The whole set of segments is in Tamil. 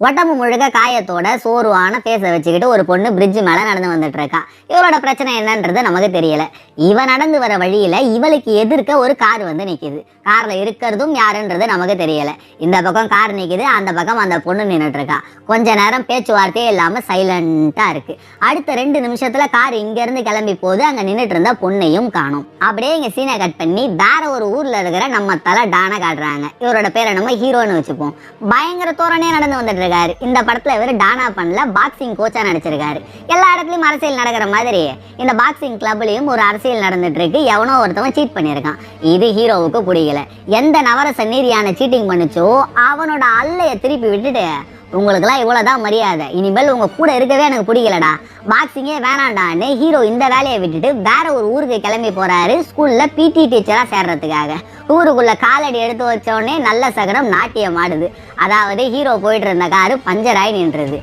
உடம்பு முழுக்க காயத்தோட சோர்வான பேச வச்சுக்கிட்டு ஒரு பொண்ணு பிரிட்ஜ் மேல நடந்து வந்துட்டு இருக்கா. இவளோட பிரச்சனை என்னன்றது நமக்கு தெரியல. இவ நடந்து வர வழியில இவளுக்கு எதிர்க்க ஒரு கார் வந்து நிக்குது. கார்ல இருக்கிறதும் யாருன்றது நமக்கு தெரியல. இந்த பக்கம் கார் நிக்குது, அந்த பக்கம் அந்த பொண்ணு நின்றுட்டு இருக்கா. கொஞ்ச நேரம் பேச்சுவார்த்தையே இல்லாம சைலண்டா இருக்கு. அடுத்த 2 நிமிஷத்துல கார் இங்க இருந்து கிளம்பி போகுது. அங்க நின்றுட்டு இருந்த பொண்ணையும் காணும். அப்படியே இங்க சீனை கட் பண்ணி வேற ஒரு ஊர்ல இருக்கிற நம்ம தலை டானை காட்டுறாங்க. இவரோட பேரை நம்ம ஹீரோன்னு வச்சுப்போம். பயங்கர தோரணையா நடந்து வந்துட்டு இருக்காரு. இந்த படத்துல இவர் டானா பண்ணல, பாக்ஸிங் கோச்சா நடிச்சிருக்காரு. எல்லா இடத்துலயும் அரசியல் நடக்கிற மாதிரி இந்த பாக்ஸிங் கிளப்லயும் ஒரு அரசியல் நடந்துட்டு இருக்கு. எவனோ ஒருத்தவன் சீட் பண்ணியிருக்கான். இது ஹீரோவுக்கு பிடிக்கல. எந்த நவரச நீரியான சீட்டிங் பண்ணுச்சோ அவனோட அல்லைய திருப்பி விட்டுட்டு, உங்களுக்குலாம் இவ்வளவுதான் மரியாதை, இனிமேல் உங்க கூட இருக்கவே எனக்கு பிடிக்கலடா, பாக்ஸிங்கே வேணாண்டான்னு ஹீரோ இந்த வேலையை விட்டுட்டு வேற ஒரு ஊருக்கு கிளம்பி போறாரு. ஸ்கூல்ல பிடி டீச்சரா சேர்றதுக்காக. ஊருக்குள்ள காலடி எடுத்து வச்ச உடனே நல்ல சகனம் நாட்டியம் ஆடுது. அதாவது ஹீரோ போயிட்டு இருந்த காரு பஞ்சராய் நின்றுது.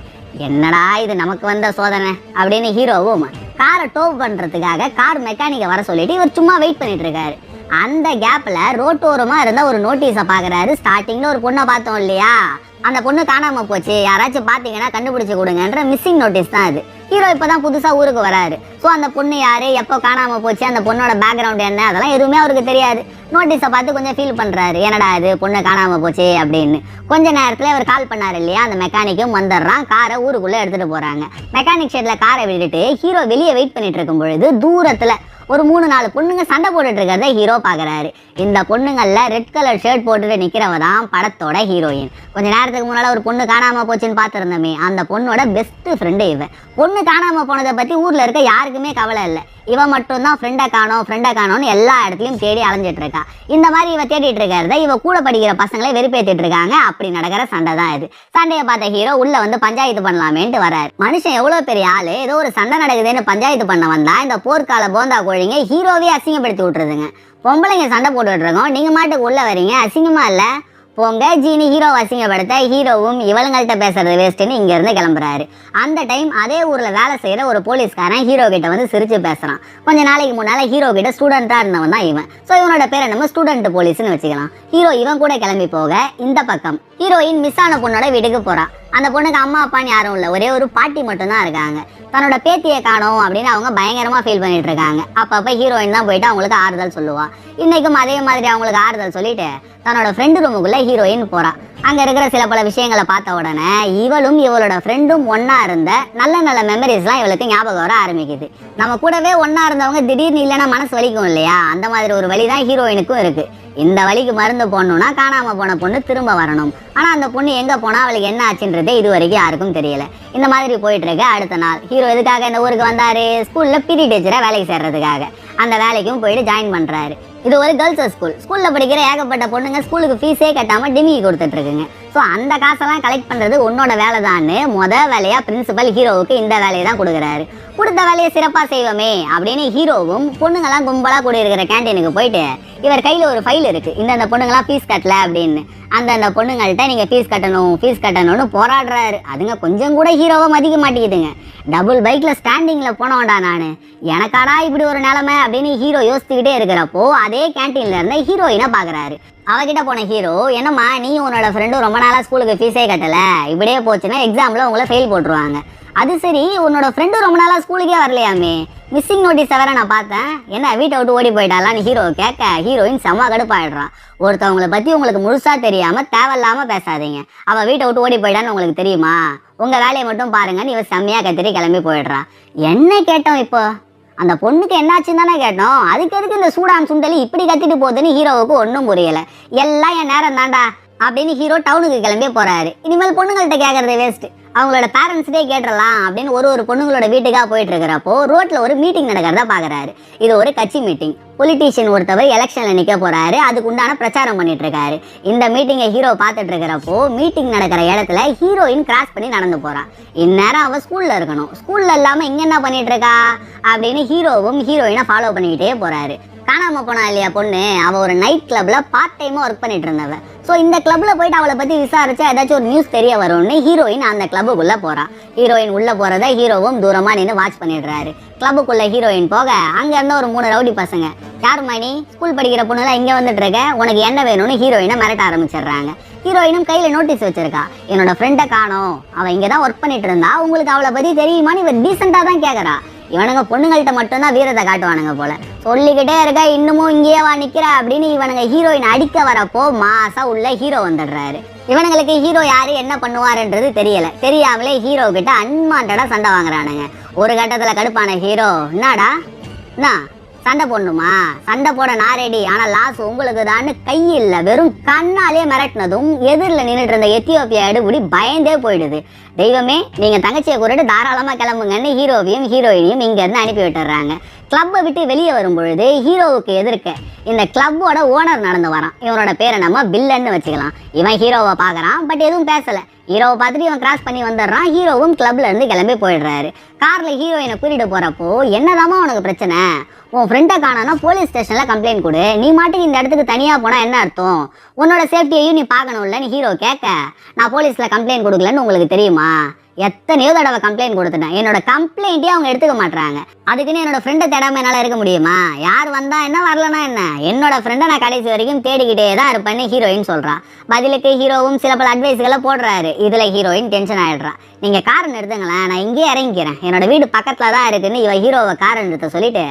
என்னடா இது நமக்கு வந்த சோதனை அப்படின்னு ஹீரோவும் காரை டோ பண்றதுக்காக கார் மெக்கானிக்கை வர சொல்லிட்டு இவர் சும்மா வெயிட் பண்ணிட்டு இருக்காரு. அந்த கேப்ல ரோட்டோரமா இருந்த ஒரு நோட்டீஸை பாக்குறாரு. ஸ்டார்டிங்ல ஒரு பொண்ணை பார்த்தோம் இல்லையா, அந்த பொண்ணு காணாம போச்சு, யாராச்சும் பாத்தீங்கன்னா கண்டுபிடிச்சு கொடுங்கன்ற மிஸ்ஸிங் நோட்டீஸ் தான் அது. ஹீரோ இப்பதான் புதுசா ஊருக்கு வராரு. ஸோ அந்த பொண்ணு யாரு, எப்போ காணாம போச்சு, அந்த பொண்ணோட பேக்ரவுண்ட் என்ன, அதெல்லாம் எதுவுமே அவருக்கு தெரியாது. நோட்டீஸை பார்த்து கொஞ்சம் ஃபீல் பண்றாரு, என்னடா இது பொண்ணு காணாம போச்சு அப்படின்னு. கொஞ்ச நேரத்துல அவர் கால் பண்ணாரு இல்லையா, அந்த மெக்கானிக்கும் வந்துடுறான். காரை ஊருக்குள்ள எடுத்துட்டு போறாங்க. மெக்கானிக் ஷெட்ல காரை விட்டுட்டு ஹீரோ வெளியே வெயிட் பண்ணிட்டு இருக்கும் பொழுது தூரத்துல ஒரு 3-4 பொண்ணுங்க சண்டை போட்டுட்டு இருக்கிறத ஹீரோ பாக்குறாரு. இந்த பொண்ணுங்கள்ல ரெட் கலர் ஷர்ட் போட்டுட்டு நிக்கிறவ தான் படத்தோட ஹீரோயின். கொஞ்ச நேரத்துக்கு முன்னால ஒரு பொண்ணு காணாம போச்சுன்னு பாத்துருந்தோமே, அந்த பொண்ணோட பெஸ்ட் ஃப்ரெண்டு இவ. பொண்ணு காணாம போனதை பத்தி ஊர்ல இருக்க யாருக்குமே கவலை இல்லை. இவ மட்டும் தான் ஃப்ரெண்டை காணோம்னு எல்லா இடத்துலயும் தேடி அலைஞ்சிட்டு இருக்கா. இந்த மாதிரி இவ தேடிட்டு இருக்கிறத இவ கூட படிக்கிற பசங்களே வெறுப்பேத்திட்டு இருக்காங்க. அப்படி நடக்கிற சண்டை தான் இது. சண்டையை பார்த்த ஹீரோ உள்ள வந்து பஞ்சாயத்து பண்ணலாமேன்ட்டு வராரு. மனுஷன் எவ்வளவு பெரிய ஆளு, ஏதோ ஒரு சண்டை நடக்குதுன்னு பஞ்சாயத்து பண்ண வந்தா இந்த போர்க்கால போந்தா கோழிங்க ஹீரோவே அசிங்கப்படுத்தி விட்டுருதுங்க. பொம்பளைங்க சண்டை போட்டுட்டு இருக்கோம், நீங்க மாட்டுக்கு உள்ள வரீங்க, அசிங்கமா இல்ல? போங்க ஜீனி ஹீரோ அசிங்கப்படுத்த ஹீரோவும் இவளுங்கள்ட்ட பேசுறது வேஸ்ட்டுன்னு இங்க இருந்து கிளம்புறாரு. அந்த டைம் அதே ஊர்ல வேலை செய்யற ஒரு போலீஸ்காரன் ஹீரோ கிட்ட வந்து சிரிச்சு பேசுறான். கொஞ்ச நாளைக்கு முன்னால ஹீரோ கிட்ட ஸ்டூடெண்டா இருந்தவன் தான் இவன். ஸோ இவனோட பேரை நம்ம ஸ்டூடெண்ட் போலீஸ்னு வச்சுக்கலாம். ஹீரோ இவன் கூட கிளம்பி போக இந்த பக்கம் ஹீரோயின் மிஸ் ஆன பொண்ணோட வீட்டுக்கு போறான். அந்த பொண்ணுக்கு அம்மா அப்பான்னு யாரும் இல்லை, ஒரே ஒரு பாட்டி மட்டும் தான் இருக்காங்க. தன்னோட பேத்தியை காணோம் அப்படின்னு அவங்க பயங்கரமா ஃபீல் பண்ணிட்டு இருக்காங்க. அப்பப்ப ஹீரோயின் தான் போயிட்டு அவங்களுக்கு ஆறுதல் சொல்லுவா. இன்னைக்கும் அதே மாதிரி அவங்களுக்கு ஆறுதல் சொல்லிட்டு தன்னோட ஃப்ரெண்டு ரூமுக்குள்ள ஹீரோயின் போறா. அங்க இருக்கிற சில பல விஷயங்களை பார்த்த உடனே இவளும் இவளோட ஃப்ரெண்டும் ஒன்னா இருந்த நல்ல நல்ல மெமரிஸ்லாம் இவளுக்கு ஞாபகம் வர ஆரம்பிக்குது. நம்ம கூடவே ஒன்னா இருந்தவங்க திடீர்னு இல்லைன்னா மனசு வலிக்கும் இல்லையா, அந்த மாதிரி ஒரு வலி தான் ஹீரோயினுக்கும் இருக்கு. இந்த வலிக்கு மருந்து போடணும்னா காணாம போன பொண்ணு திரும்ப வரணும். ஆனா அந்த பொண்ணு எங்க போனா அவளுக்கு என்ன ஆச்சுன்றதே இது வரைக்கும் யாருக்கும் தெரியல. இந்த மாதிரி போயிட்டு இருக்க அடுத்த நாள் ஹீரோ எதுக்காக இந்த ஊருக்கு வந்தாரு, ஸ்கூல்ல பிடி டீச்சரா வேலைக்கு சேர்றதுக்காக. அந்த வேலைக்கும் போயிட்டு ஜாயின் பண்றாரு. இது ஒரு கேர்ள்ஸ் ஸ்கூல். ஸ்கூல்ல படிக்கிற ஏகப்பட்ட பொண்ணுங்க ஸ்கூலுக்கு ஃபீஸே கட்டாம டிமிக்கி கொடுத்துட்டு இருக்குங்க. ஸோ அந்த காசெல்லாம் கலெக்ட் பண்றது உன்னோட வேலை தான்னு வேலையா பிரின்சிபல் ஹீரோவுக்கு இந்த வேலையை தான் கொடுக்குறாரு. கொடுத்த வேலையை சிறப்பா செய்வோமே அப்படின்னு ஹீரோவும் பொண்ணுங்கெல்லாம் கும்பலா கூட இருக்கிற கேண்டீனுக்கு போயிட்டு இவர் கையில ஒரு ஃபைல் இருக்கு, இந்த பொண்ணுங்களாம் ஃபீஸ் கட்டல அப்படின்னு. அந்த பொண்ணுங்கள்ட்ட நீங்க ஃபீஸ் கட்டணும்னு போராடுறாரு. அதுங்க கொஞ்சம் கூட ஹீரோவை மதிக்க மாட்டேங்குதுங்க. டபுள் பைக்ல ஸ்டாண்டிங்ல போனோம்டா நானு, எனக்காடா இப்படி ஒரு நிலைமை அப்படின்னு ஹீரோ யோசிச்சுக்கிட்டே இருக்கிறப்போ அதே கேண்டீன்ல இருந்த ஹீரோயினை பாக்குறாரு. அவகிட்ட போன ஹீரோ, என்னம்மா நீ உன்னோட ஃப்ரெண்டும் ரொம்ப நாளா ஸ்கூலுக்கு ஃபீஸே கட்டல, இப்படியே போச்சுன்னா எக்ஸாம்ல உங்களை ஃபெயில் போட்டுருவாங்க. அது சரி, உன்னோட ஃப்ரெண்டும் ரொம்ப நாளா ஸ்கூலுக்கே வரலையாமே, மிஸ்ஸிங் நோட்டீஸ் வேற நான் பார்த்தேன், என்ன வீட்டை விட்டு ஓடி போயிட்டாலான்னு ஹீரோ கேட்க ஹீரோயின் செம்ம கடுப்பாயிடுறான். ஒருத்தவங்களை பத்தி உங்களுக்கு முழுசா தெரியாம தேவையில்லாம பேசாதீங்க, அவ வீட்டை விட்டு ஓடி போயிட்டான்னு உங்களுக்கு தெரியுமா, உங்க வேலையை மட்டும் பாருங்கன்னு இவ செம்மையா கத்திரி கிளம்பி போயிடுறான். என்ன கேட்டோம் இப்போ, அந்த பொண்ணுக்கு என்னாச்சுன்னு தானே கேட்டோம், அதுக்கு எதுக்கு இந்த சூடான் சுண்டலி இப்படி கத்திட்டு போகுதுன்னு ஹீரோவுக்கு ஒன்றும் புரியல. எல்லாம் என் நேரம் தாண்டா அப்படின்னு ஹீரோ டவுனுக்கு கிளம்பி போறாரு. இனிமேல் பொண்ணுங்கள்ட்ட கேட்கறது வேஸ்ட், அவங்களோட பேரண்ட்ஸ்டே கேட்டுடலாம் அப்படின்னு ஒரு பொண்ணுங்களோட வீட்டுக்காக போயிட்டு இருக்கிறப்போ ரோட்ல ஒரு மீட்டிங் நடக்கிறத பாக்குறாரு. இது ஒரு கட்சி மீட்டிங். பொலிட்டீஷியன் ஒருத்தவர் எலெக்ஷன்ல நிக்க போறாரு, அதுக்கு உண்டான பிரச்சாரம் பண்ணிட்டு இருக்காரு. இந்த மீட்டிங்கை ஹீரோ பார்த்துட்டு இருக்கிறப்போ மீட்டிங் நடக்கிற இடத்துல ஹீரோயின் கிராஸ் பண்ணி நடந்து போறான். இந்நேரம் அவ ஸ்கூல்ல இருக்கணும், ஸ்கூல்ல இல்லாம இங்க என்ன பண்ணிட்டு இருக்கா அப்படின்னு ஹீரோவும் ஹீரோயினை ஃபாலோ பண்ணிக்கிட்டே போறாரு. காணாம போனா இல்லையா பொண்ணு, அவ ஒரு நைட் கிளப்ல பார்ட் டைமா ஒர்க் பண்ணிட்டு இருந்தவ. ஸோ இந்த கிளப்ல போயிட்டு அவளை பத்தி விசாரிச்சா ஏதாச்சும் ஒரு நியூஸ் தெரிய வரும்னு ஹீரோயின் அந்த கிளப்புக்குள்ள போறான். ஹீரோயின் உள்ள போறத ஹீரோவும் தூரமா நின்று வாட்ச் பண்ணிடுறாரு. கிளப்புக்குள்ள ஹீரோயின் போக அங்க இருந்த ஒரு 3 ரவுடி பசங்க, யார் மணி ஸ்கூல் படிக்கிற பொண்ணுலாம் இங்க வந்துட்டு இருக்க, உனக்கு என்ன வேணும்னு ஹீரோயினை மிரட்ட ஆரம்பிச்சிடுறாங்க. ஹீரோயினும் கையில நோட்டீஸ் வச்சிருக்கா. என்னோட ஃப்ரெண்டை காணோம், அவன் இங்கதான் ஒர்க் பண்ணிட்டு இருந்தா, உங்களுக்கு அவளை பத்தி தெரியுமான்னு இவன் டீசெண்டா தான் கேக்குறா. இவனுங்க பொண்ணுங்கள்ட்ட மட்டும்தான் வீரத்தை காட்டுவானுங்க போல. சொல்லிக்கிட்டே இருக்க, இன்னமும் இங்கேயே வா நிக்கிற அப்படின்னு இவனுங்க ஹீரோயின் அடிக்க வரப்போ மாசா உள்ள ஹீரோ வந்துடுறாரு. இவனுங்களுக்கு ஹீரோ யாரு என்ன பண்ணுவாருன்றது தெரியல. தெரியாமலே ஹீரோ கிட்ட அன்வான்டா சண்டை வாங்குறானுங்க. ஒரு கட்டத்துல கடுப்பான ஹீரோ, என்னடா என்ன சண்டை போடணுமா, சண்டை போட நான் ரெடி, ஆனா லாஸ் உங்களுக்கு தான் கை இல்ல, வெறும் கண்ணாலே மிரட்டினதும் எதிரில் நின்றுட்டு இருந்த எத்தியோப்பியா எடுபடி பயந்தே போயிடுது. தெய்வமே, நீங்க தங்கச்சியை கூறிட்டு தாராளமா கிளம்புங்கன்னு ஹீரோவையும் ஹீரோயினையும் இங்க இருந்து அனுப்பி விட்டுறாங்க. கிளப்பை விட்டு வெளியே வரும் பொழுது ஹீரோவுக்கு எதிர்க்க இந்த கிளப்போட ஓனர் நடந்து வரான். இவனோட பேரை நம்ம பில்லன்னு வச்சுக்கலாம். இவன் ஹீரோவை பாக்குறான், பட் எதுவும் பேசல. ஹீரோவை பார்த்துட்டு இவன் கிராஸ் பண்ணி வந்துடுறான். ஹீரோவும் கிளப்ல இருந்து கிளம்பி போயிடுறாரு. கார்ல ஹீரோயினை கூட்டிட்டு போறப்போ, என்னதாமா உனக்கு பிரச்சனை, உன் ஃப்ரெண்டை காணோன்னா போலீஸ் ஸ்டேஷன்ல கம்ப்ளைண்ட் கொடு, நீ மாட்டுக்கு இந்த இடத்துக்கு தனியா போனா என்ன அர்த்தம், உன்னோட சேஃப்டியையும் நீ பார்க்கணும்லன்னு ஹீரோ கேட்க, நான் போலீஸ்ல கம்ப்ளைண்ட் கொடுக்கலன்னு உங்களுக்கு தெரியுமா, எத்தனையோ தடவை கம்ப்ளைண்ட் கொடுத்துட்டேன், என்னோட கம்ப்ளைண்ட்டே அவங்க எடுத்துக்க மாட்டாங்க, அதுக்குன்னு என்னோட ஃப்ரெண்டை தேடாம என்னால இருக்க முடியுமா, யார் வந்தா என்ன வரலன்னா என்ன, என்னோட ஃப்ரெண்டை நான் கடைசி வரைக்கும் தேடிக்கிட்டே தான் இருப்பேன்னு ஹீரோயின் சொல்றான். பதிலுக்கு ஹீரோவும் சில பல அட்வைஸ்களை போடுறாரு. இதுல ஹீரோயின் டென்ஷன் ஆயிடுறான். நீங்க காரை நிறுத்துங்களேன், நான் இங்கேயே இறங்கிக்கிறேன், என்னோட வீடு பக்கத்துல தான் இருக்குன்னு இவ ஹீரோவை காரை நிறுத்த சொல்லிட்டு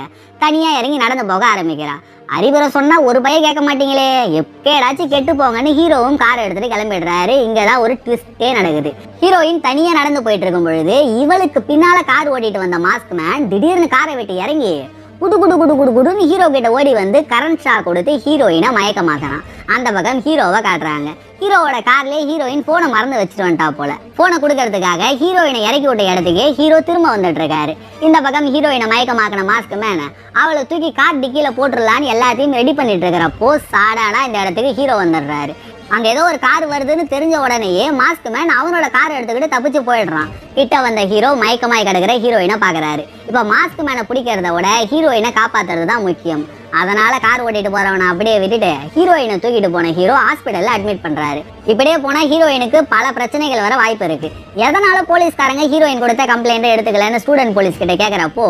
தனியா இறங்கி நடந்து போக ஆரம்பிக்கிறான். அறிவுரை சொன்னா ஒரு பைய கேட்க மாட்டீங்களே, எப்பேடாச்சும் கெட்டு போங்கன்னு ஹீரோவும் காரை எடுத்துட்டு கிளம்பிடுறாரு. இங்கதான் ஒரு ட்விஸ்டே நடக்குது. ஹீரோயின் தனியா நடந்து போயிட்டு இருக்கும் பொழுது இவளுக்கு பின்னால கார் ஓட்டிட்டு வந்த மாஸ்க் மேன் திடீர்னு காரை விட்டு இறங்கி குடு குடு குடு குடு குடுன்னு ஹீரோ கிட்ட ஓடி வந்து கரண்ட் ஷாக் கொடுத்து ஹீரோயினை மயக்கமாக்குறான். அந்த பக்கம் ஹீரோவை காட்டுறாங்க. ஹீரோவோட கார்லயே ஹீரோயின் போனை மறந்து வச்சுட்டு வந்துட்டா போல. போனை கொடுக்கறதுக்காக ஹீரோயினை இறக்கி விட்ட இடத்துக்கு ஹீரோ திரும்ப வந்துட்டு இருக்காரு. இந்த பக்கம் ஹீரோயினை மயக்கமாக்கின மாஸ்க் மேன் அவளை தூக்கி கார் டிக்கில போட்டுடலான்னு எல்லாத்தையும் ரெடி பண்ணிட்டு இருக்கிறப்போ சாடானா இந்த இடத்துக்கு ஹீரோ வந்துடுறாரு. அங்க ஏதோ ஒரு கார் வருதுன்னு தெரிஞ்ச உடனேயே மாஸ்க் மேன் அவனோட கார் எடுத்துக்கிட்டு தப்பிச்சு போயிடுறான். கிட்ட வந்த ஹீரோ மயக்கமாய் கிடக்கிற ஹீரோயினை பாக்குறாரு. இப்ப மாஸ்க் மேனை பிடிக்கிறத விட ஹீரோயினை காப்பாத்துறது தான் முக்கியம். அதனால கார் ஓட்டிட்டு போறவனை அப்படியே விட்டுட்டு ஹீரோயினை தூக்கிட்டு போன ஹீரோ ஹாஸ்பிட்டல்ல அட்மிட் பண்றாரு. இப்படியே போனா ஹீரோயினுக்கு பல பிரச்சனைகள் வர வாய்ப்பு இருக்கு. எதனால போலீஸ்காரங்க ஹீரோயின் கொடுத்த கம்ப்ளைண்ட் எடுத்துக்கலன்னு ஸ்டூடெண்ட் போலீஸ் கிட்ட கேக்குறப்போ,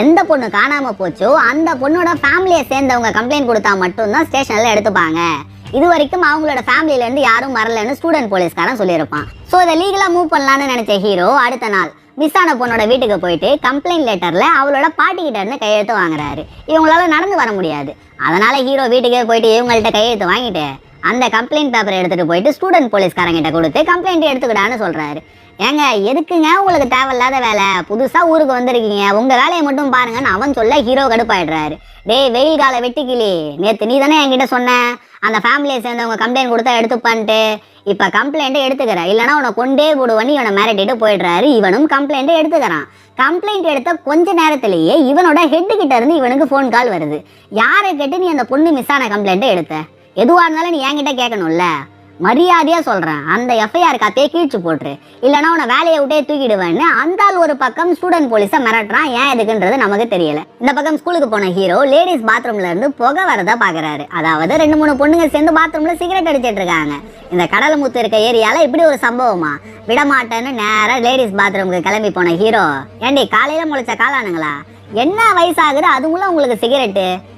எந்த பொண்ணு காணாம போச்சோ அந்த பொண்ணோட ஃபேமிலியை சேர்ந்தவங்க கம்ப்ளைண்ட் கொடுத்தா மட்டும்தான் ஸ்டேஷன்ல எடுத்துப்பாங்க, இது வரைக்கும் அவங்களோட ஃபேமிலில இருந்து யாரும் வரலன்னு ஸ்டூடெண்ட் போலீஸ்காரன் சொல்லியிருப்பான். ஸோ இதை லீகலா மூவ் பண்ணலான்னு நினைச்ச ஹீரோ அடுத்த நாள் மிஸ் ஆன பொண்ணோட வீட்டுக்கு போயிட்டு கம்ப்ளைண்ட் லெட்டர்ல அவளோட பாட்டி கிட்ட இருந்து கையெழுத்து வாங்குறாரு. இவங்களால நடந்து வர முடியாது. அதனால ஹீரோ வீட்டுக்கே போயிட்டு இவங்கள்ட்ட கையெழுத்து வாங்கிட்டு அந்த கம்ப்ளைண்ட் பேப்பரை எடுத்துட்டு போயிட்டு ஸ்டூடெண்ட் போலீஸ்காரங்கிட்ட கொடுத்து கம்ப்ளைண்ட் எடுத்துக்கிட்டான்னு சொல்றாரு. ஏங்க எதுக்குங்க உங்களுக்கு தேவையில்லாத வேலை, புதுசா ஊருக்கு வந்திருக்கீங்க, உங்க வேலையை மட்டும் பாருங்கன்னு அவன் சொல்ல ஹீரோ கடுப்பாயிடுறாரு. டேய் வெயில் கால வெட்டிக்கிளி, நேத்து நீ தானே என்கிட்ட சொன்ன அந்த ஃபேமிலியை சேர்ந்தவங்க கம்ப்ளைண்ட் கொடுத்தா எடுத்துப்பான்ட்டு, இப்ப கம்ப்ளைண்ட் எடுத்துக்கிற இல்லைன்னா உன்னை கொண்டே போடுவன்னு இவனை மிரட்டிட்டு போயிடுறாரு. இவனும் கம்ப்ளைண்ட் எடுத்துக்கிறான். கம்ப்ளைண்ட் எடுத்த கொஞ்ச நேரத்திலேயே இவனோட ஹெட் கிட்ட இருந்து இவனுக்கு ஃபோன் கால் வருது. யாரை கேட்டு நீ அந்த பொண்ணு மிஸ் ஆன கம்ப்ளைண்ட் எடுத்த, எதுவா இருந்தாலும் நீ என்கிட்ட கேட்கணும்ல, மரியாதையா சொல்றேன் அந்த எஃப்ஐஆர் காப்பியை கீழ்ச்சி போட்டுரு, இல்லைன்னா உன வேலையை விட்டே தூக்கிடுவேன்னு அந்த ஒரு பக்கம் ஸ்டூடெண்ட் போலீஸை மிரட்டுறான். ஏன் எதுக்குன்றது நமக்கு தெரியல. இந்த பக்கம் ஸ்கூலுக்கு போன ஹீரோ லேடிஸ் பாத்ரூம்ல இருந்து புகை வரதா பாக்குறாரு. அதாவது 2-3 பொண்ணுங்க சேர்ந்து பாத்ரூம்ல சிகரெட் அடிச்சிட்டு இருக்காங்க. இந்த கடலமுத்து இருக்க ஏரியால இப்படி ஒரு சம்பவமா, விடமாட்டேன்னு நேரா லேடிஸ் பாத்ரூமுக்கு கிளம்பி போன ஹீரோ, ஏண்டி காலையில முளைச்ச காலானுங்களா, என்ன வயசாகுது அதுக்குள்ள உங்களுக்கு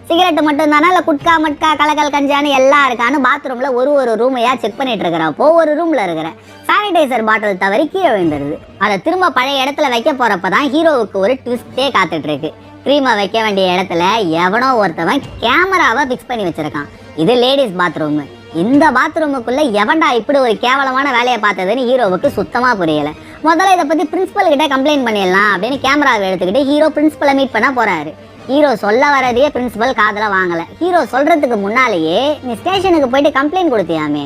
சிகரெட் மட்டும் தானே இல்ல குட்கா மட்கா கலக்கல் கஞ்சான்னு எல்லாம் இருக்கான்னு பாத்ரூம்ல ஒரு ரூமையா செக் பண்ணிட்டு இருக்கிறப்போ ஒரு ரூம்ல இருக்கிற சானிடைசர் பாட்டில் தவறி கீழே விழுந்துருது. அதை திரும்ப பழைய இடத்துல வைக்க போறப்பதான் ஹீரோவுக்கு ஒரு ட்விஸ்டே காத்துட்டு இருக்கு. கிரீமை வைக்க வேண்டிய இடத்துல எவனோ ஒருத்தவன் கேமராவை பிக்ஸ் பண்ணி வச்சிருக்கான். இது லேடிஸ் பாத்ரூம். இந்த பாத்ரூமுக்குள்ள எவன்டா இப்படி ஒரு கேவலமான வேலையை பார்த்ததுன்னு ஹீரோவுக்கு சுத்தமா புரியல. முதல்ல இதை பத்தி பிரின்சிபல் கிட்ட கம்ப்ளைண்ட் பண்ணிடலாம் அப்படின்னு கேமராவை எடுத்துக்கிட்டு ஹீரோ பிரின்சிபலை மீட் பண்ண போறாரு. ஹீரோ சொல்ல வரதையே பிரின்சிபல் காதுல வாங்கல. ஹீரோ சொல்றதுக்கு முன்னாலேயே நீ ஸ்டேஷனுக்கு போயிட்டு கம்ப்ளைண்ட் கொடுத்தியாமே,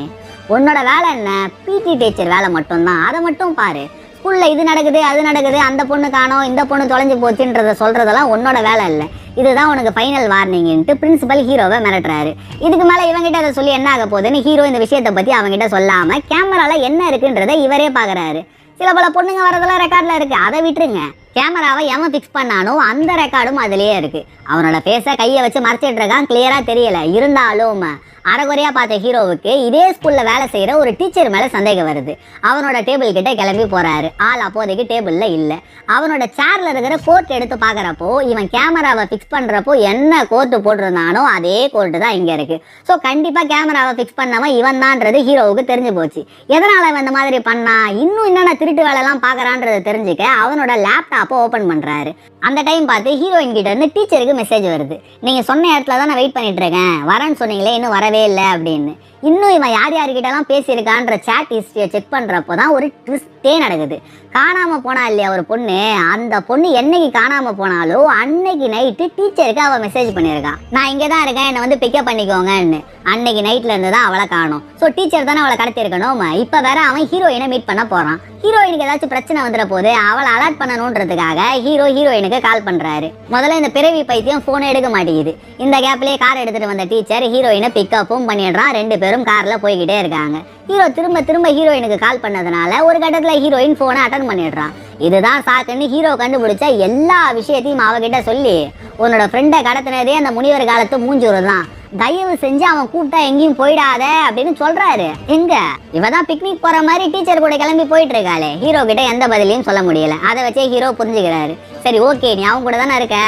உன்னோட வேலை என்ன, பிடி டீச்சர் வேலை மட்டும்தான், அதை மட்டும் பாரு, ஸ்கூல்ல இது நடக்குது அது நடக்குது, அந்த பொண்ணு காணோம் இந்த பொண்ணு தொலைஞ்சு போச்சுன்றத சொல்றதெல்லாம் உன்னோட வேலை இல்லை, இதுதான் உனக்கு ஃபைனல் வார்னிங்ன்ட்டு பிரின்சிபல் ஹீரோவை மிரட்டுறாரு. இதுக்கு மேல இவங்கிட்ட அதை சொல்லி என்ன ஆக போகுதுன்னு ஹீரோ இந்த விஷயத்தை பத்தி அவங்கிட்ட சொல்லாம கேமரால என்ன இருக்குன்றத இவரே பாக்குறாரு. சில பல பொண்ணுங்க வரதெல்லாம் ரெக்கார்ட்ல இருக்கு, அதை விட்டுருங்க. கேமராவை எவன் பிக்ஸ் பண்ணானோ அந்த ரெக்கார்டும் அதுலயே இருக்கு. அவனோட ஃபேஸை கையை வச்சு மறைச்சிட்டு இருக்கான், கிளியரா தெரியல. இருந்தாலும் அரைகுறையா பார்த்த ஹீரோவுக்கு இதே ஸ்கூல்ல வேலை செய்யற ஒரு டீச்சர் மேல சந்தேகம் வருது. அவனோட டேபிள் கிட்ட கிளம்பி போறாரு. ஆள் அப்போதைக்கு டேபிள்ல இல்ல. அவனோட சேர்ல இருக்கிற கோட் எடுத்து பாக்குறப்போ இவன் கேமராவை பிக்ஸ் பண்றப்போ என்ன கோட் போட்டிருந்தானோ அதே கோட் தான் இங்க இருக்கு. ஸோ கண்டிப்பா கேமராவை பிக்ஸ் பண்ணவன் இவன் தான்ன்றது ஹீரோவுக்கு தெரிஞ்சு போச்சு. எதனால அவன் இந்த மாதிரி பண்ணா, இன்னும் என்னென்ன திருட்டு வேலை எல்லாம் பாக்குறான்றது தெரிஞ்சுக்க அவனோட லேப்டாப்பை ஓபன் பண்றாரு. அந்த டைம் பார்த்து ஹீரோயின் கிட்ட இருந்து டீச்சருக்கு மெசேஜ் வருது. நீங்க சொன்ன இடத்துல தான் நான் வெயிட் பண்ணிட்டு இருக்கேன், வரேன்னு சொன்னீங்களே இன்னும் வரவே இல்லை அப்படின்னு. இன்னும் இவன் யார் யார்கிட்டலாம் பேசியிருக்கான்ற சேட் ஹிஸ்டரியை செக் பண்ணுறப்போ தான் ஒரு ட்விஸ்டே நடக்குது. காணாமல் போனா இல்லையா ஒரு பொண்ணு, அந்த பொண்ணு என்னைக்கு காணாமல் போனாலோ அன்னைக்கு நைட்டு டீச்சருக்கு அவள் மெசேஜ் பண்ணியிருக்கான், நான் இங்கே தான் இருக்கேன், என்னை வந்து பிக்கப் பண்ணிக்கோங்கன்னு. அன்னைக்கு நைட்ல இருந்து தான் அவளை காணும். ஸோ டீச்சர் தானே அவளை கடத்திருக்கணும். இப்போ வேற அவன் ஹீரோயினை மீட் பண்ண போகிறான். ஹீரோயினுக்கு ஏதாச்சும் பிரச்சனை வந்துட போது அவளை அலர்ட் பண்ணணுன்றதுக்காக ஹீரோயினுக்கு கால் பண்ணுறாரு. முதல்ல இந்த பிறவி பைத்தியம் ஃபோனை எடுக்க மாட்டேங்குது. இந்த கேப்லேயே கார் எடுத்துகிட்டு வந்த டீச்சர் ஹீரோயினை பிக்கப்பும் பண்ணிடுறான். 2 பேரும் கார்ல போய்கிட்டே இருக்காங்க. ஹீரோ திரும்ப ஹீரோயினுக்கு கால் பண்ணதுனால ஒரு கட்டத்துல ஹீரோயின் போனை அட்டன் பண்ணிடுறான். இதுதான் சாக்குன்னு ஹீரோ கண்டுபிடிச்ச எல்லா விஷயத்தையும் அவகிட்ட சொல்லி, உன்னோட ஃப்ரெண்டை கடத்தினதே அந்த முனிவர் காலத்து மூஞ்சூர் தான், தயவு செஞ்சு அவன் கூப்பிட்டா எங்கேயும் போயிடாத அப்படின்னு சொல்றாரு. எங்க இவதான் பிக்னிக் போற மாதிரி டீச்சர் கூட கிளம்பி போயிட்டு இருக்காளே. ஹீரோ கிட்ட எந்த பதிலையும் சொல்ல முடியல. அதை வச்சே ஹீரோ புரிஞ்சுக்கிறாரு. சரி ஓகே, நீ அவன் கூட தானே இருக்க,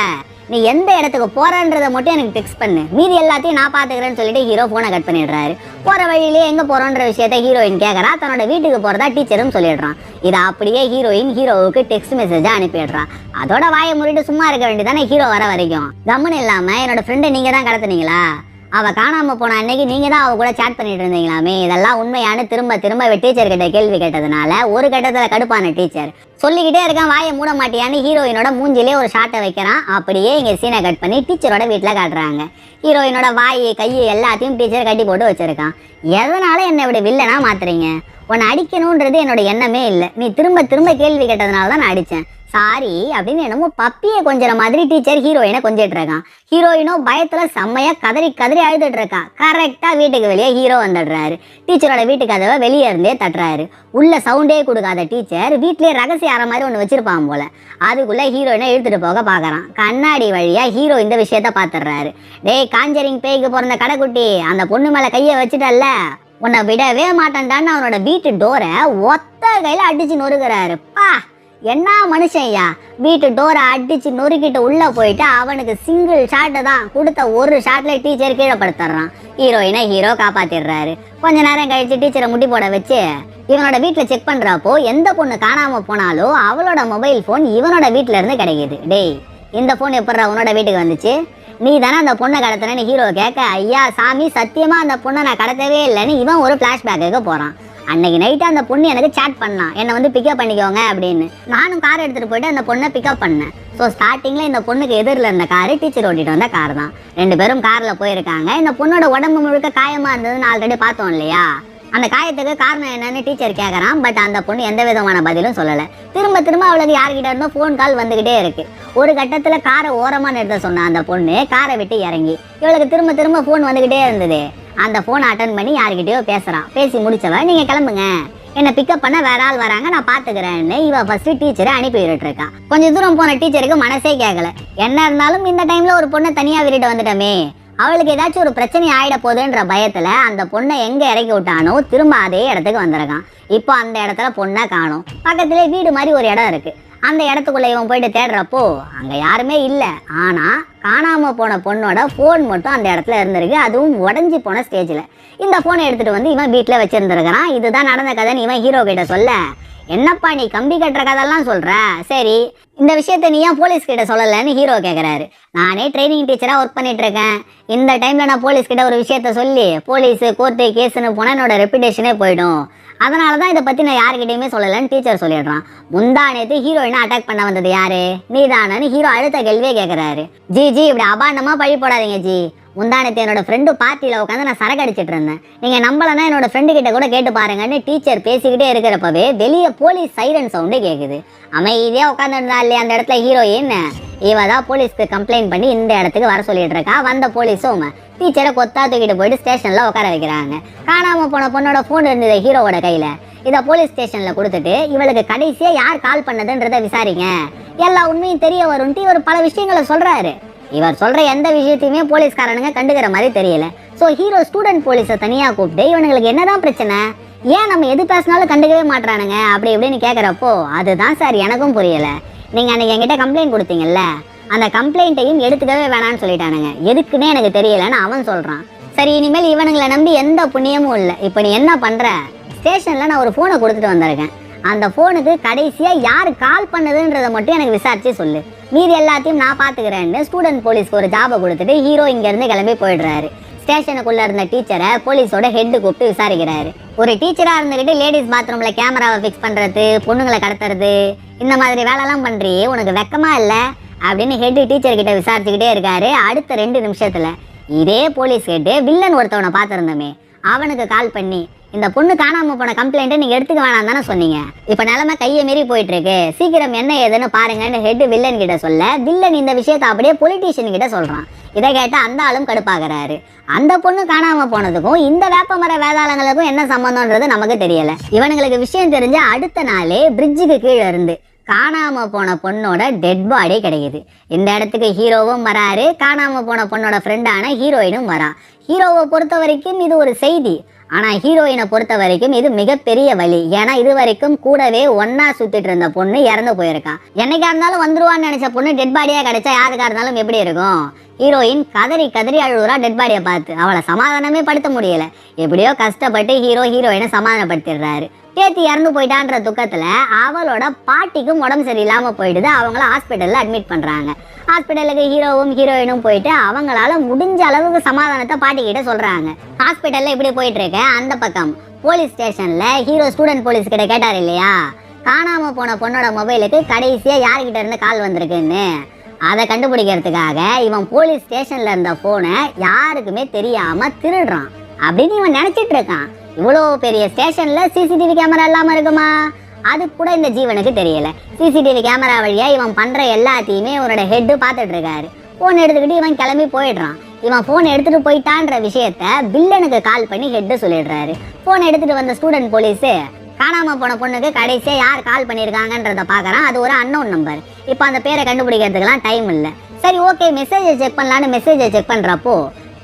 நீ எந்த இடத்துக்கு போறன்றதை மட்டும் எனக்கு டெக்ஸ்ட் பண்ணு, மீதி எல்லாத்தையும் நான் பாத்துக்கிறேன்னு சொல்லிட்டு ஹீரோ போனை கட் பண்ணிடுறாரு. போற வழியிலேயே எங்க போறோன்ற விஷயத்த ஹீரோயின் கேட்கறா. தன்னோட வீட்டுக்கு போறதா டீச்சரும் சொல்லிடுறான். இதை அப்படியே ஹீரோயின் ஹீரோவுக்கு டெக்ஸ்ட் மெசேஜா அனுப்பிடுறான். அதோட வாயை மூடிட்டு சும்மா இருக்க வேண்டியதானே ஹீரோ வர வரைக்கும். கம்முன்னு இல்லாம என்னோட ஃப்ரெண்டை நீங்க தான் கடத்துனீங்களா, அவ காணாம போன அன்னைக்கு நீங்க தான் அவ கூட சேட் பண்ணிட்டு இருந்தீங்களாமே, இதெல்லாம் உண்மையான திரும்ப டீச்சர் கிட்ட கேள்வி கேட்டதுனால ஒரு கட்டத்துல கடுப்பான டீச்சர் சொல்லிக்கிட்டே இருக்கான், வாயை மூட மாட்டியான்னு ஹீரோயினோட மூஞ்சிலே ஒரு ஷாட்டை வைக்கிறான். அப்படியே இங்க சீனை கட் பண்ணி டீச்சரோட வீட்டுல காட்டுறாங்க. ஹீரோயினோட வாய் கையை எல்லாத்தையும் டீச்சர் கட்டி போட்டு வச்சிருக்கான். எதனால என்னை இப்படி வில்லனா மாத்துறீங்க, உன்னை அடிக்கணும்ன்றது என்னோட எண்ணமே இல்லை, நீ திரும்ப கேள்வி கேட்டதுனால தான் நான் அடிச்சேன், சாரி அப்படின்னு என்னமோ பப்பியை கொஞ்சற மாதிரி டீச்சர் ஹீரோயினை கொஞ்சிட்டு இருக்கான். ஹீரோயினோ பயத்துல செம்மையா கதறி அழுதுட்டு இருக்கான். கரெக்டா வீட்டுக்கு வெளியே ஹீரோ வந்துடுறாரு. டீச்சரோட வீட்டு கதவை வெளியே இருந்தே தட்டுறாரு. உள்ள சவுண்டே கொடுக்காத டீச்சர் வீட்லயே ரகசிய அறை மாதிரி ஒன்று வச்சிருப்பான் போல. அதுக்குள்ள ஹீரோயினை இழுத்துட்டு போக பாக்குறான். கண்ணாடி வழியா ஹீரோ இந்த விஷயத்த பாத்துடுறாரு. டேய் காஞ்சரிங் பேய்க்கு பிறந்த கடைக்குட்டி, அந்த பொண்ணு மேல கைய வச்சுட்டல்ல, உன்னை விடவே மாட்டேன்டான்னு அவனோட வீட்டு டோரை ஒத்த கையில அடிச்சு நொறுக்கிறாரு. பா என்ன மனுஷன்யா, வீட்டு டோரை அடிச்சு நொறுக்கிட்டு உள்ள போயிட்டு அவனுக்கு சிங்கிள் ஷாட்டு தான் கொடுத்த. ஒரு ஷாட்ல டீச்சர் கீழே படுத்துறான். ஹீரோயினை ஹீரோ காப்பாத்திடுறாரு. கொஞ்ச நேரம் கழிச்சு டீச்சரை முட்டி போட வச்சு இவனோட வீட்டுல செக் பண்றப்போ எந்த பொண்ணு காணாம போனாலோ அவளோட மொபைல் போன் இவனோட வீட்டுல இருந்து கிடைக்குது. டேய் இந்த போன் எப்படா உன்னோட வீட்டுக்கு வந்துச்சு, நீ தானே அந்த பொண்ணை கடத்தினு ஹீரோ கேட்க, ஐயா சாமி சத்தியமா அந்த பொண்ணை நான் கடத்தவே இல்லைன்னு இவன் ஒரு பிளாஷ்பேக்கு போறான். அன்னைக்கு நைட்டு அந்த பொண்ணு எனக்கு சேட் பண்ணான், என்னை வந்து பிக்கப் பண்ணிக்கோங்க அப்படின்னு. நானும் கார் எடுத்துட்டு போயிட்டு அந்த பொண்ணை பிக்கப் பண்ணேன். ஸோ ஸ்டார்டிங்ல இந்த பொண்ணுக்கு எதிரில் இருந்த காரு டீச்சர் ஓட்டிட்டு வந்த கார் தான். 2 பேரும் கார்ல போயிருக்காங்க. இந்த பொண்ணோட உடம்பு முழுக்க காயமா இருந்ததுன்னு ஆல்ரெடி பார்த்தோம் இல்லையா. அந்த காயத்துக்கு காரணம் என்னன்னு டீச்சர் கேட்கறான். பட் அந்த பொண்ணு எந்த விதமான பதிலும் சொல்லலை. திரும்ப அவளுக்கு யார்கிட்ட இருந்தோ ஃபோன் கால் வந்துகிட்டே இருக்கு. ஒரு கட்டத்துல காரை ஓரமா நிறுத்த சொன்ன அந்த பொண்ணு காரை விட்டு இறங்கி இவளுக்கு திரும்ப ஃபோன் வந்துகிட்டே இருந்தது. அந்த போனை அட்டன் பண்ணி யாருக்கிட்டயோ பேசுறான். பேசி முடிச்சவ, நீங்க கிளம்புங்க, என்னை பிக்கப் பண்ண வேற ஆள் வராங்க, நான் பாத்துக்கிறேன்னு இவ ஃபர்ஸ்ட் டீச்சரை அனுப்பி விட்டுட்டு இருக்கான். கொஞ்சம் தூரம் போன டீச்சருக்கு மனசே கேட்கல. என்ன இருந்தாலும் இந்த டைம்ல ஒரு பொண்ணை தனியா விட்டுட்டு வந்துட்டோமே, அவளுக்கு ஏதாச்சும் ஒரு பிரச்சனை ஆயிட போகுதுன்ற பயத்துல அந்த பொண்ணை எங்க இறக்கி விட்டானோ திரும்ப அதே இடத்துக்கு வந்திருக்கான். இப்போ அந்த இடத்துல பொண்ணை காணும். பக்கத்திலே வீடு மாதிரி ஒரு இடம் இருக்கு. அந்த இடத்துக்குள்ள இவன் போயிட்டு தேடுறப்போ அங்க யாருமே இல்லை. ஆனா காணாம போன பொண்ணோட போன் மட்டும் அந்த இடத்துல இருந்திருக்கு, அதுவும் உடஞ்சி போன ஸ்டேஜ்ல. இந்த போனை எடுத்துட்டு வந்து இவன் வீட்டுல வச்சிருந்திருக்கிறான். இதுதான் நடந்த கதைன்னு இவன் ஹீரோ கிட்ட சொல்ல, என்னப்பா நீ கம்பி கட்டுற கதெல்லாம் சொல்ற, சரி இந்த விஷயத்த நீ ஏன் போலீஸ் கிட்ட சொல்லலன்னு ஹீரோ கேட்கிறாரு. நானே ட்ரைனிங் டீச்சரா ஒர்க் பண்ணிட்டு இருக்கேன், இந்த டைம்ல நான் போலீஸ் கிட்ட ஒரு விஷயத்த சொல்லி போலீஸ் கோர்ட்டு கேஸ்ன்னு போனா என்னோட ரெப்புடேஷனே போயிடும், அதனாலதான் இதை பத்தி நான் யாருக்கிட்டையுமே சொல்லலன்னு டீச்சர் சொல்லிடுறான். முந்தா நேத்து ஹீரோயினை அட்டாக் பண்ண வந்தது யாரு, நீதானு ஹீரோ அடுத்த கேள்வியே கேட்கிறாரு. ஜி இப்படி அபாண்டமா பழி போடாதீங்க ஜி, முந்தானத்து என்னோட ஃப்ரெண்டு பார்ட்டியில் உட்காந்து நான் சரக்கு அடிச்சிட்டு இருந்தேன், நீங்கள் நம்பலன்னா என்னோட ஃப்ரெண்டு கிட்ட கூட கேட்டு பாருங்கன்னு டீச்சர் பேசிக்கிட்டே இருக்கிறப்பவே வெளியே போலீஸ் சைரன் சவுண்டு கேட்குது. அமைதியாக உட்காந்துருந்தா இல்லையா அந்த இடத்துல ஹீரோயின், இவ தான் போலீஸ்க்கு கம்ப்ளைண்ட் பண்ணி இந்த இடத்துக்கு வர சொல்லிட்டு இருக்கா. வந்த போலீஸும் டீச்சரை கொத்தா தூக்கிட்டு போயிட்டு ஸ்டேஷனில் உட்கார வைக்கிறாங்க. காணாமல் போன பொண்ணோட ஃபோன் இருந்தது ஹீரோவோட கையில். இதை போலீஸ் ஸ்டேஷனில் கொடுத்துட்டு இவளுக்கு கடைசியாக யார் கால் பண்ணதுன்றதை விசாரிங்க, எல்லா உண்மையும் தெரிய வரும்ட்டு இவர் பல விஷயங்களை சொல்கிறாரு. இவர் சொல்ற எந்த விஷயத்தையுமே போலீஸ்காரனுங்க கண்டுக்கிற மாதிரி தெரியல. ஸோ ஸோ ஹீரோ ஸ்டூடெண்ட் போலீஸை தனியாக கூப்பிட்டு இவனுங்களுக்கு என்னதான் பிரச்சனை, ஏன் நம்ம எது பேசினாலும் கண்டுக்கவே மாட்டானுங்க அப்படி இப்படின்னு கேட்குறப்போ, அதுதான் சார் எனக்கும் புரியலை. நீங்கள் அன்றைக்கி என்கிட்ட கம்ப்ளைண்ட் கொடுத்தீங்கல்ல, அந்த கம்ப்ளைண்ட்டையும் எடுத்துக்கவே வேணான்னு சொல்லிட்டானுங்க. எதுக்குன்னே எனக்கு தெரியலைன்னு அவன் சொல்கிறான். சரி, இனிமேல் இவனுங்களை நம்பி எந்த புண்ணியமும் இல்லை. இப்போ நீ என்ன பண்ணுற, ஸ்டேஷனில் நான் ஒரு ஃபோனை கொடுத்துட்டு வந்திருக்கேன். அந்த ஃபோனுக்கு கடைசியாக யார் கால் பண்ணதுன்றதை மட்டும் எனக்கு விசாரிச்சு சொல்லு, மீதி எல்லாத்தையும் நான் பார்த்துக்கிறேன்னு ஸ்டூடெண்ட் போலீஸ்க்கு ஒரு ஜாபை கொடுத்துட்டு ஹீரோ இங்கேருந்து கிளம்பி போயிடுறாரு. ஸ்டேஷனுக்குள்ளே இருந்த டீச்சரை போலீஸோட ஹெட்டு கூப்பிட்டு விசாரிக்கிறாரு. ஒரு டீச்சராக இருந்துக்கிட்டு லேடிஸ் பாத்ரூமில் கேமராவை ஃபிக்ஸ் பண்ணுறது, பொண்ணுங்களை கடத்துறது, இந்த மாதிரி வேலைலாம் பண்ணுறியே, உனக்கு வெக்கமா இல்லை அப்படின்னு ஹெட்டு டீச்சர்கிட்ட விசாரிச்சுக்கிட்டே இருக்காரு. அடுத்த 2 நிமிஷத்தில் இதே போலீஸ் ஹெட்டு வில்லன் ஒருத்தவனை பார்த்துருந்தோமே, அவனுக்கு கால் பண்ணி இந்த பொண்ணு காணாமல் போன கம்ப்ளைண்ட்டை நீங்கள் எடுத்துக்க வேணாம் தானே சொன்னீங்க, இப்போ நிலமை கையை மீறி போயிட்டு இருக்கு, சீக்கிரம் என்ன ஏதுன்னு பாருங்கன்னு ஹெட்டு வில்லன் கிட்ட சொல்ல, வில்லன் இந்த விஷயத்தை அப்படியே பொலிட்டீஷியன் கிட்ட சொல்கிறான். இதை கேட்டால் அந்த ஆளும் கடுப்பாகிறாரு. அந்த பொண்ணு காணாமல் போனதுக்கும் இந்த வேப்பமர வேதாளங்களுக்கும் என்ன சம்மந்தம்ன்றது நமக்கு தெரியலை. இவனுங்களுக்கு விஷயம் தெரிஞ்ச அடுத்த நாளே பிரிட்ஜுக்கு கீழே இருந்து காணாமல் போன பொண்ணோட டெட் பாடி கிடைக்குது. இந்த இடத்துக்கு ஹீரோவும் வராரு, காணாமல் போன பொண்ணோட ஃப்ரெண்டான ஹீரோயினும் வரா. ஹீரோவை பொறுத்த வரைக்கும் இது ஒரு செய்தி, ஆனால் ஹீரோயினை பொறுத்த வரைக்கும் இது மிகப்பெரிய வலி. ஏன்னா இது வரைக்கும் கூடவே ஒன்னா சுத்திட்டு இருந்த பொண்ணு இறந்து போயிருக்கான். என்னைக்கா இருந்தாலும் வந்துருவான்னு நினைச்ச பொண்ணு டெட் பாடியா கிடைச்சா யாருக்கா இருந்தாலும் எப்படி இருக்கும்? ஹீரோயின் கதறி கதறி அழுகுறா டெட் பாடியை பார்த்து. அவளை சமாதானமே படுத்த முடியல. எப்படியோ கஷ்டப்பட்டு ஹீரோயினை சமாதானப்படுத்திடுறாரு. பேத்தி இறந்து போயிட்டான்ற துக்கத்தில் அவளோட பாட்டிக்கும் உடம்பு சரியில்லாமல் போயிடுது. அவங்கள ஹாஸ்பிட்டலில் அட்மிட் பண்ணுறாங்க. ஹாஸ்பிட்டலுக்கு ஹீரோவும் ஹீரோயினும் போயிட்டு அவங்களால முடிஞ்ச அளவுக்கு சமாதானத்தை பாட்டிக்கிட்ட சொல்கிறாங்க. ஹாஸ்பிட்டலில் இப்படி போயிட்டு இருக்க அந்த பக்கம் போலீஸ் ஸ்டேஷனில் ஹீரோ ஸ்டூடெண்ட் போலீஸ் கிட்ட கேட்டார் இல்லையா, காணாமல் போன பொண்ணோட மொபைலுக்கு கடைசியாக யார்கிட்ட இருந்து கால் வந்திருக்குன்னு. அதை கண்டுபிடிக்கிறதுக்காக இவன் போலீஸ் ஸ்டேஷனில் இருந்த ஃபோனை யாருக்குமே தெரியாமல் திருடுறான் அப்படின்னு இவன் நினச்சிட்டு இருக்கான். இவ்வளோ பெரிய ஸ்டேஷனில் சிசிடிவி கேமரா இல்லாமல் இருக்குமா? அது கூட இந்த ஜீவனுக்கு தெரியல. சிசிடிவி கேமரா வழியா இவன் பண்ற எல்லாத்தையுமே இவனோட ஹெட்டு பார்த்துட்டு இருக்காரு. போன் எடுத்துக்கிட்டு இவன் கிளம்பி போயிடுறான். இவன் போன் எடுத்துட்டு போயிட்டான்ற விஷயத்த வில்லனுக்கு கால் பண்ணி ஹெட்டு சொல்லிடுறாரு. போன் எடுத்துட்டு வந்த ஸ்டூடெண்ட் போலீஸ் காணாம போன பொண்ணுக்கு கடைசியா யார் கால் பண்ணியிருக்காங்கன்றத பாக்குறான். அது ஒரு அன்னோன் நம்பர். இப்போ அந்த பேரை கண்டுபிடிக்கிறதுக்கெல்லாம் டைம் இல்லை. சரி, ஓகே, மெசேஜை செக் பண்ணலான்னு மெசேஜை செக் பண்றப்போ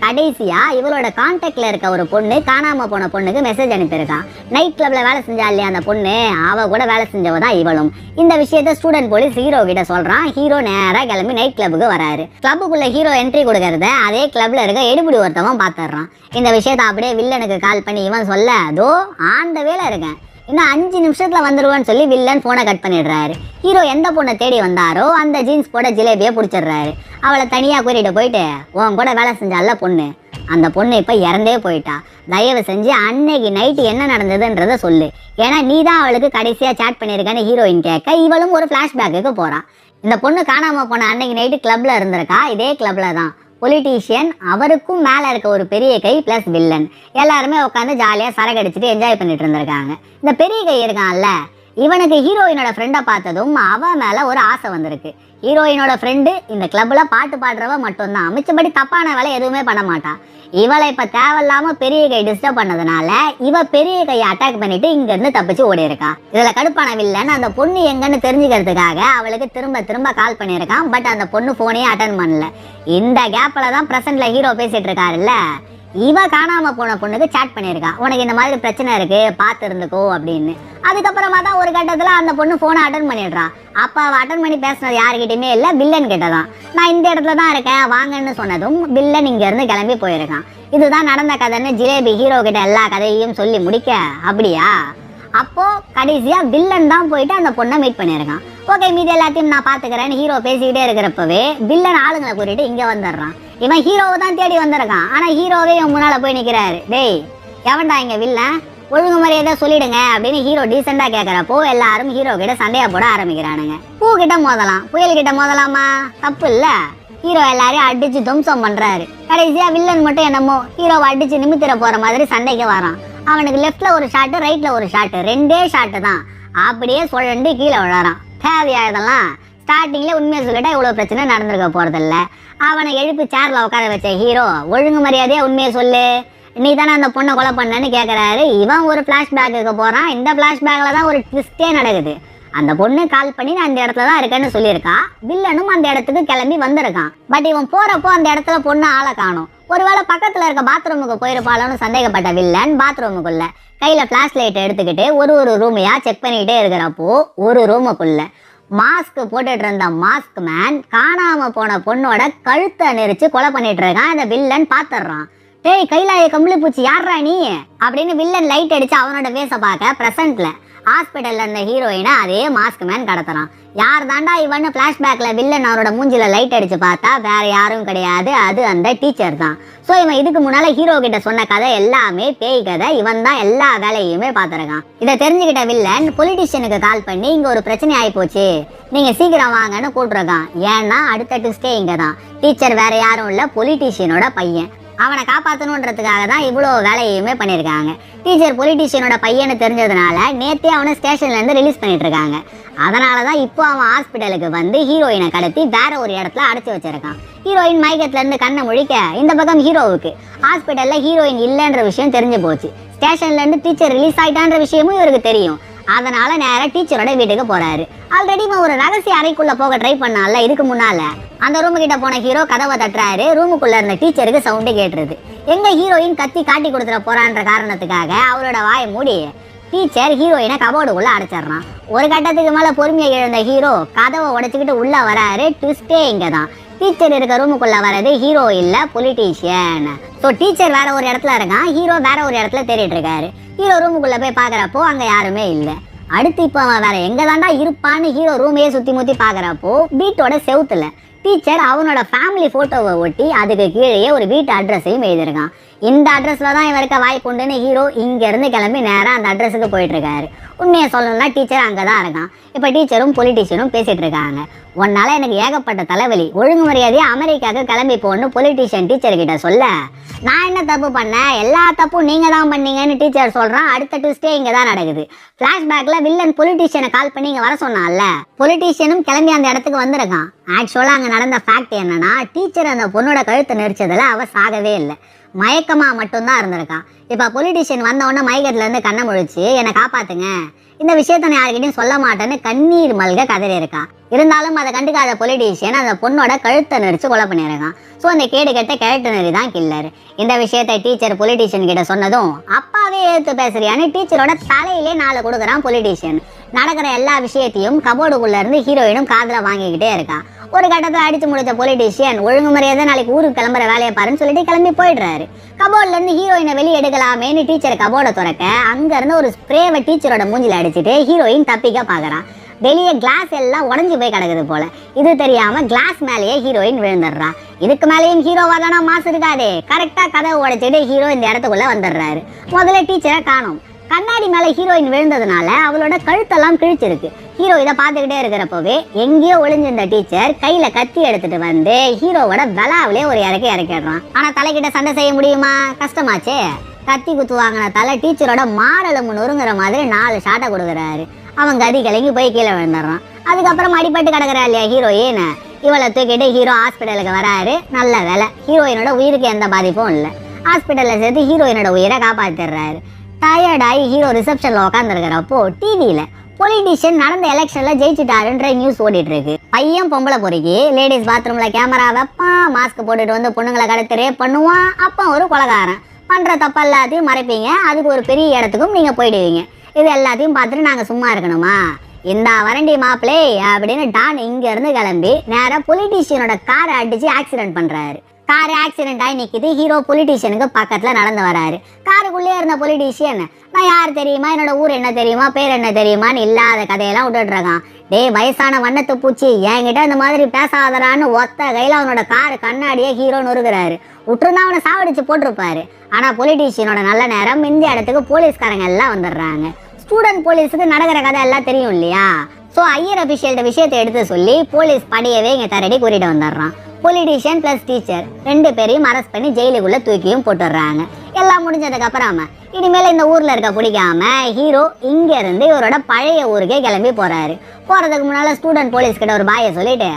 கடைசியா இவளோட கான்டாக்ட்ல இருக்க ஒரு பொண்ணு காணாம போன பொண்ணுக்கு மெசேஜ் அனுப்பியிருக்கான். நைட் கிளப்ல வேலை செஞ்சா இல்லையா அந்த பொண்ணு, அவ கூட வேலை செஞ்சவ தான் இவளும். இந்த விஷயத்த ஸ்டூடெண்ட் போலீஸ் ஹீரோ கிட்ட சொல்றான். ஹீரோ நேரா கிளம்பி நைட் கிளப்புக்கு வராரு. கிளப்புக்குள்ள ஹீரோ என்ட்ரி கொடுக்கறத அதே கிளப்ல இருக்க எடுபடி ஒருத்தவன் பாத்துறான். இந்த விஷயத்த அப்படியே வில்லனுக்கு கால் பண்ணி இவன் சொல்ல, அதோ அந்த வேலை இருக்கேன், இன்னும் 5 நிமிஷத்துல வந்துருவான்னு சொல்லி வில்லன் போனை கட் பண்ணிடுறாரு. ஹீரோ எந்த பொண்ணை தேடி வந்தாரோ அந்த ஜீன்ஸ் போட ஜிலேபியை பிடிச்சிடுறாரு. அவளை தனியா கூட்டிட்டு போயிட்டு, உன் கூட வேலை செஞ்சால பொண்ணு, அந்த பொண்ணு இப்ப இறந்தே போயிட்டா, தயவு செஞ்சு அன்னைக்கு நைட்டு என்ன நடந்ததுன்றத சொல்லு, ஏன்னா நீ தான் அவளுக்கு கடைசியா சாட் பண்ணியிருக்கேன்னு ஹீரோயின் கேட்க இவளும் ஒரு பிளாஷ்பேக்கு போறான். இந்த பொண்ணு காணாம போன அன்னைக்கு நைட்டு கிளப்ல இருந்திருக்கா. இதே கிளப்ல தான் பொலிட்டீஷியன், அவருக்கும் மேலே இருக்க ஒரு பெரிய கை ப்ளஸ் வில்லன் எல்லாருமே உட்காந்து ஜாலியாக சரக்கு அடிச்சுட்டு என்ஜாய் பண்ணிட்டு இருந்திருக்காங்க. இந்த பெரிய கை இருக்கான்ல, இவனுக்கு ஹீரோயினோட ஃப்ரெண்டை பார்த்ததும் அவன் மேலே ஒரு ஆசை வந்திருக்கு. ஹீரோயினோட ஃப்ரெண்டு இந்த கிளப்பில் பாட்டு பாடுறவ மட்டும்தான், மிச்சபடி தப்பான வேலை எதுவுமே பண்ண மாட்டான். இவளை இப்போ தேவையில்லாமல் பெரிய கை டிஸ்டர்ப் பண்ணதுனால இவ பெரிய கையை அட்டாக் பண்ணிட்டு இங்கேருந்து தப்பிச்சு ஓடி இருக்கா. இதில் கடுப்பான வில்லன் அந்த பொண்ணு எங்கன்னு தெரிஞ்சுக்கிறதுக்காக அவளுக்கு திரும்ப திரும்ப கால் பண்ணியிருக்கான். பட் அந்த பொண்ணு ஃபோனையே அட்டன் பண்ணல. இந்த கேப்பில் தான் ப்ரெசென்ட்ல ஹீரோ பேசிட்டு இருக்காருல்ல, இவ காணாம போன பொண்ணுக்கு சாட் பண்ணியிருக்கா, உனக்கு இந்த மாதிரி பிரச்சனை இருக்கு பார்த்து இருந்துக்கோ அப்படின்னு. அதுக்கப்புறமா தான் ஒரு கட்டத்தில் அந்த பொண்ணு ஃபோனை அட்டன் பண்ணிடுறான். அப்போ அவள் அட்டன் பண்ணி பேசினது யாருக்கிட்டையுமே இல்லை, வில்லன் கிட்ட தான். நான் இந்த இடத்துல தான் இருக்கேன் வாங்கன்னு சொன்னதும் வில்லன் இங்கேருந்து கிளம்பி போயிருக்கான். இதுதான் நடந்த கதைன்னு ஜிலேபி ஹீரோ கிட்ட எல்லா கதையையும் சொல்லி முடிக்க, அப்படியா, அப்போ கடைசியா வில்லன் தான் போயிட்டு அந்த பொண்ணை மீட் பண்ணியிருக்கான். ஓகே, மீதி எல்லாத்தையும் நான் பாத்துக்கிறேன்னு ஹீரோ பேசிக்கிட்டே இருக்கிறப்பவே வில்லன் ஆளுங்களை கூட்டிட்டு இங்க வந்துடுறான். இவன் ஹீரோவை தான் தேடி வந்திருக்கான். ஆனா ஹீரோவே இவன் முன்னால போய் நிக்கிறாரு. டேய், எவன்டா இங்க வில்லன், ஒழுங்கு மரியாதை சொல்லிடுங்க அப்படின்னு ஹீரோ டீசெண்டா கேட்கறப்போ எல்லாரும் ஹீரோ கிட்ட சண்டையா போட ஆரம்பிக்கிறானுங்க. பூ கிட்ட மோதலாம், புயல் கிட்ட மோதலாமா, தப்பு இல்ல. ஹீரோ எல்லாரையும் அடிச்சு தும்சம் பண்றாரு. கடைசியா வில்லன் மட்டும் என்னமோ ஹீரோவை அடிச்சு நிமித்திர போற மாதிரி சண்டைக்கு வரான். அவனுக்கு லெஃப்ட்ல ஒரு ஷாட்டு, ரைட்ல ஒரு ஷாட்டு, 2 ஷாட்டு தான். அப்படியே சுழண்டு கீழே விழறான். தேவையா இதெல்லாம்? ஸ்டார்டிங்ல உண்மையை சொல்லிட்டா இவ்வளவு பிரச்சனை நடந்திருக்க போறதில்ல. அவனை எழுப்பி சேர்ல உட்கார வச்ச ஹீரோ, ஒழுங்கு மரியாதையா உண்மையை சொல்லு, நீ தானே அந்த பொண்ணை கொலை பண்ணன்னு கேட்கறாரு. இவன் ஒரு பிளாஷ்பேக்கு போறான். இந்த பிளாஷ்பேக்ல தான் ஒரு ட்விஸ்டே நடக்குது. அந்த பொண்ணு கால் பண்ணி நான் அந்த இடத்துல தான் இருக்கேன்னு சொல்லியிருக்கா. வில்லனும் அந்த இடத்துக்கு கிளம்பி வந்திருக்கான். பட் இவன் போறப்போ அந்த இடத்துல பொண்ணு ஆளை காணும். ஒருவேளை பக்கத்துல இருக்க பாத்ரூமுக்கு போயிருப்பாளோன்னு சந்தேகப்பட்ட வில்லன் பாத்ரூமுக்குள்ள கையில பிளாஷ் லைட் எடுத்துக்கிட்டு ஒரு ரூமையா செக் பண்ணிக்கிட்டே இருக்கிறப்போ ஒரு ரூமுக்குள்ள மாஸ்க் போட்டுட்டு இருந்த மாஸ்க் மேன் காணாம போன பொண்ணோட கழுத்தை நெரிச்சு கொலை பண்ணிட்டு இருக்கான். அந்த வில்லன் பாத்துறான். டேய் கைலாய கம்பளி பூச்சி யாரா நீ அப்படின்னு வில்லன் லைட் அடிச்சு அவனோட பேச பார்க்க பிரசன்ட்ல ஹாஸ்பிட்டல்ல இருந்த ஹீரோயினை அதே மாஸ்க் மேன் கடத்துறான். யார் தாண்டா இவன்னு பிளாஷ்பேக்ல வில்லன் அவரோட மூஞ்சில லைட் அடிச்சு பார்த்தா வேற யாரும் கிடையாது, அது அந்த டீச்சர் தான். ஸோ இவன் இதுக்கு முன்னால ஹீரோ கிட்ட சொன்ன கதை எல்லாமே பேய் கதை, இவன் தான் எல்லா வேலையுமே பார்த்துருக்கான். இதை தெரிஞ்சுக்கிட்ட வில்லன் பொலிட்டிஷியனுக்கு கால் பண்ணி இங்க ஒரு பிரச்சனை ஆகி போச்சு, நீங்க சீக்கிரம் வாங்கன்னு கூப்பிட்டுருக்கான். ஏன்னா அடுத்த ட்விஸ்டே இங்க தான். டீச்சர் வேற யாரும் இல்ல, பொலிட்டிஷியனோட பையன். அவனை காப்பாற்றணுன்றதுக்காக தான் இவ்வளோ வேலையுமே பண்ணியிருக்காங்க. டீச்சர் பொலிட்டிஷியனோட பையனு தெரிஞ்சதுனால நேற்றே அவனை ஸ்டேஷன்லேருந்து ரிலீஸ் பண்ணிட்டு இருக்காங்க. அதனால தான் இப்போ அவன் ஹாஸ்பிட்டலுக்கு வந்து ஹீரோயினை கடத்தி வேற ஒரு இடத்துல அடைச்சி வச்சிருக்கான். ஹீரோயின் மயக்கத்துலேருந்து கண்ணை முழிக்க இந்த பக்கம் ஹீரோவுக்கு ஹாஸ்பிட்டலில் ஹீரோயின் இல்லைன்ற விஷயம் தெரிஞ்சு போச்சு. ஸ்டேஷன்லேருந்து டீச்சர் ரிலீஸ் ஆகிட்டான்ற விஷயமும் இவருக்கு தெரியும். அதனால நேராக டீச்சரோட வீட்டுக்கு போறாரு. ஆல்ரெடி ஒரு ரகசிய அறைக்குள்ள போக ட்ரை பண்ணால இதுக்கு முன்னால அந்த ரூமு கிட்ட போன ஹீரோ கதவை தட்டுறாரு. ரூமுக்குள்ள இருந்த டீச்சருக்கு சவுண்டு கேட்டுருது. எங்க ஹீரோயின் கத்தி காட்டி கொடுத்துட போறான்ற காரணத்துக்காக அவரோட வாயை மூடி டீச்சர் ஹீரோயினை கபோர்டுக்குள்ள அடைச்சிடறான். ஒரு கட்டத்துக்கு மேல பொறுமையை இழந்த ஹீரோ கதவை உடைச்சுக்கிட்டு உள்ள வராரு. ட்விஸ்டே இங்கதான். டீச்சர் இருக்க ரூமுக்குள்ள வர்றது ஹீரோ இல்ல, பொலிட்டீஷியன். ஸோ டீச்சர் வேற ஒரு இடத்துல இருக்கான், ஹீரோ வேற ஒரு இடத்துல தேடிட்டு இருக்காரு. ஹீரோ ரூமுக்குள்ள போய் பாக்குறப்போ அங்க யாருமே இல்லை. அடுத்து இப்போ அவன் வேற எங்க தாண்டா இருப்பான்னு ஹீரோ ரூமையே சுத்தி முத்தி பாக்குறப்போ வீட்டோட செவுத்துல டீச்சர் அவனோட ஃபேமிலி போட்டோவை ஒட்டி அதுக்கு கீழே ஒரு வீட்டு அட்ரஸையும் எழுதியிருக்கான். இந்த அட்ரஸ்ல தான் இவருக்க வாய்ப்பு உண்டுன்னு ஹீரோ இங்க இருந்து கிளம்பி நேரம் அந்த அட்ரஸுக்கு போயிட்டு இருக்காரு. உண்மையை சொல்லணும்னா டீச்சர் அங்கதான் இருக்கான். இப்ப டீச்சரும் பொலிட்டீஷியனும் பேசிட்டு இருக்காங்க. உன்னால எனக்கு ஏகப்பட்ட தலைவலி, ஒழுங்கு மரியாதையா அமெரிக்காவுக்கு கிளம்பி போன்னு பொலிட்டீஷியன் டீச்சர் கிட்ட சொல்ல, நான் என்ன தப்பு பண்ணேன், எல்லா தப்பும் நீங்க தான் பண்ணீங்கன்னு டீச்சர் சொல்றான். அடுத்த ட்விஸ்டே இங்க தான் நடக்குது. பிளாஷ்பேக்ல வில்லன் பொலிட்டீஷியனை கால் பண்ணி இங்க வர சொன்னான்ல, பொலிட்டீஷியனும் கிளம்பி அந்த இடத்துக்கு வந்திருக்கான். ஆக்சுவலா அங்க நடந்த ஃபேக்ட் என்னன்னா, டீச்சர் அந்த பொண்ணோட கழுத்தை நெரிச்சதுல அவ சாகவே இல்லை, மயக்கமா மட்டும்தான் இருந்திருக்கான். இப்ப பொலிட்டீஷியன் வந்த உடனே மயக்கத்துல இருந்து கண்ணை முழிச்சு என்னை காப்பாத்துங்க, இந்த விஷயத்த நான் யாருக்கிட்டையும் சொல்ல மாட்டேன்னு கண்ணீர் மல்க கதறி இருக்கான். இருந்தாலும் அதை கண்டுக்காத பொலிட்டீஷியன் அந்த பொண்ணோட கழுத்தை நெரிச்சு கொலை பண்ணியிருக்கான். ஸோ அந்த கேடு கெட்ட கேரக்டர் நெறி தான் கில்லர். இந்த விஷயத்தை டீச்சர் பொலிட்டீஷியன் கிட்ட சொன்னதும் அப்பாவே எடுத்து பேசுறியான்னு டீச்சரோட தலையிலே 4 கொடுக்குறான் பொலிட்டீஷியன். நடக்கிற எல்லா விஷயத்தையும் கபோர்டுக்குள்ள இருந்து ஹீரோயினும் காதுல வாங்கிக்கிட்டே இருக்கான். ஒரு கட்டத்தில் அடிச்சு முடிச்ச பொலிட்டீஷியன் ஒழுங்கு முறையாக நாளைக்கு ஊருக்கு கிளம்புற வேலையை பாருன்னு சொல்லிட்டு கிளம்பி போயிடுறாரு. கபோர்ட்ல இருந்து ஹீரோயினை வெளியே எடுக்கலாமேன்னு டீச்சர் கபோர்டை திறக்க அங்க இருந்து ஒரு ஸ்ப்ரேவை டீச்சரோட மூஞ்சில அடிச்சுட்டு ஹீரோயின் தப்பிக்க பாக்குறான். வெளியே கிளாஸ் எல்லாம் உடஞ்சி போய் கிடக்குது போல. இது தெரியாம கிளாஸ் மேலேயே ஹீரோயின் விழுந்துடுறான். இதுக்கு மேலேயும் ஹீரோவா தானா மாசு இருக்காதே. கரெக்டா கதவை உடைச்சிட்டு ஹீரோ இந்த இடத்துக்குள்ள வந்துடுறாரு. முதல்ல டீச்சரை காணோம். கண்ணாடி மேல ஹீரோயின் விழுந்ததுனால அவளோட கழுத்தெல்லாம் கிழிச்சிருக்கு. ஹீரோ இதை பார்த்துக்கிட்டே இருக்கிறப்பவே எங்கேயோ ஒளிஞ்சிருந்த டீச்சர் கையில கத்தி எடுத்துட்டு வந்து ஹீரோவோட விளாவிலே ஒரு இறக்கிடுறான். ஆனா தலைக்கிட்ட சண்டை செய்ய முடியுமா? கஷ்டமாச்சே. கத்தி குத்து வாங்கின தலை டீச்சரோட மாரளம்பு நொறுங்குற மாதிரி 4 ஷாட்டை கொடுக்குறாரு. அவன் கதி கிளங்கி போய் கீழே விழுந்துடுறான். அதுக்கப்புறம் அடிபட்டு கிடக்குறா இல்லையா ஹீரோயின், இவளை தூக்கிட்டு ஹீரோ ஹாஸ்பிட்டலுக்கு வராரு. நல்ல வேலை, ஹீரோயினோட உயிருக்கு எந்த பாதிப்பும் இல்லை. ஹாஸ்பிட்டல்ல சேர்த்து ஹீரோயினோட உயிரை காப்பாத்திடுறாரு. டயர்டாகி ஹீரோ ரிசப்ஷன்ல உட்காந்துருக்கிறப்போ டிவியில பொலிட்டீஷியன் நடந்த எலெக்ஷன்ல ஜெயிச்சுட்டாருன்ற நியூஸ் ஓடிட்டு இருக்கு. பையன் பொம்பளை பொறுக்கி லேடிஸ் பாத்ரூம்ல கேமரா வைப்பான், மாஸ்க் போட்டுட்டு வந்து பொண்ணுங்களை கடத்தி ரேப் பண்ணுவான். அப்போ ஒரு கொலைகாரன் பண்ற தப்பு எல்லாத்தையும் மறைப்பீங்க, அதுக்கு ஒரு பெரிய இடத்துக்கும் நீங்க போயிடுவீங்க. இது எல்லாத்தையும் பார்த்துட்டு நாங்க சும்மா இருக்கணுமா? இந்த வரண்டி மாப்பிளே அப்படின்னு டான் இங்க இருந்து கிளம்பி நேரம் பொலிட்டீஷியனோட காரை அடிச்சு ஆக்சிடென்ட் பண்றாரு. கார் ஆக்சிடென்ட் ஆகி நிக்குது. ஹீரோ பொலிட்டீஷியனுக்கு பக்கத்துல நடந்து வராரு. காருக்குள்ளே இருந்த பொலிட்டீஷியன் நான் யார் தெரியுமா, என்னோட ஊர் என்ன தெரியுமா, பேர் என்ன தெரியுமான்னு இல்லாத கதையெல்லாம் விட்டுட்டு இருக்கான். டே வயசான வண்ணத்து பூச்சி, என்கிட்ட இந்த மாதிரி பேசாதரான்னு ஒத்த கையில அவனோட காரு கண்ணாடியே ஹீரோ நொறுக்குறாரு. விட்டுருந்தா அவனை சாவடிச்சு போட்டிருப்பாரு. ஆனா பொலிட்டீஷியனோட நல்ல நேரம் இந்த இடத்துக்கு போலீஸ்காரங்க எல்லாம் வந்துடுறாங்க. ஸ்டூடெண்ட் போலீஸுக்கு நடக்கிற கதை எல்லாம் தெரியும் இல்லையா? ஸோ ஐயர் அபிஷியல்ட விஷயத்தை எடுத்து சொல்லி போலீஸ் படியவே இங்க தரடி கூட்டிட்டு வந்துடுறான். பொலிட்டீஷியன் பிளஸ் டீச்சர் 2 பேரையும் அரெஸ்ட் பண்ணி ஜெயிலுக்குள்ள தூக்கியும் போட்டுடுறாங்க. எல்லாம் முடிஞ்சதுக்கு அப்புறமா இனிமேல் இந்த ஊர்ல இருக்க பிடிக்காம ஹீரோ இங்க இருந்து இவரோட பழைய ஊருக்கே கிளம்பி போறாரு. போறதுக்கு முன்னால ஸ்டூடெண்ட் போலீஸ் கிட்ட ஒரு பாயை சொல்லிட்டு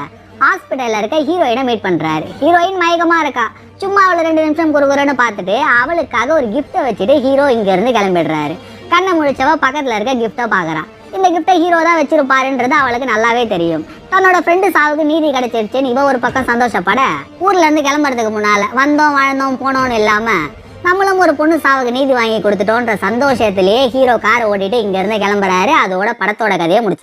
ஹாஸ்பிட்டல்ல இருக்க ஹீரோயினை மீட் பண்றாரு. ஹீரோயின் மயக்கமா இருக்கா. சும்மா அவளை 2 நிமிஷம் குறுகுறன்னு பார்த்துட்டு அவளுக்காக ஒரு கிஃப்ட்டை வச்சுட்டு ஹீரோ இங்க இருந்து கிளம்பிடுறாரு. கண்ணை முழிச்சவ பக்கத்துல இருக்க கிஃப்ட்டை பாக்குறான். இந்த கிஃப்ட்டை ஹீரோ தான் வச்சிருப்பாருன்றது அவளுக்கு நல்லாவே தெரியும். தன்னோட ஃப்ரெண்டு சாவுக்கு நீதி கிடைச்சிருச்சுன்னு இவ ஒரு பக்கம் சந்தோஷப்பட, ஊர்ல இருந்து கிளம்புறதுக்கு முன்னால வந்தோம் வாழ்ந்தோம் போனோம்னு இல்லாம நம்மளும் ஒரு பொண்ணு சாவுக்கு நீதி வாங்கி கொடுத்துட்டோன்ற சந்தோஷத்திலேயே ஹீரோ காரை ஓட்டிட்டு இங்க இருந்து கிளம்புறாரு. அதோட படத்தோட கதையை முடிச்சு.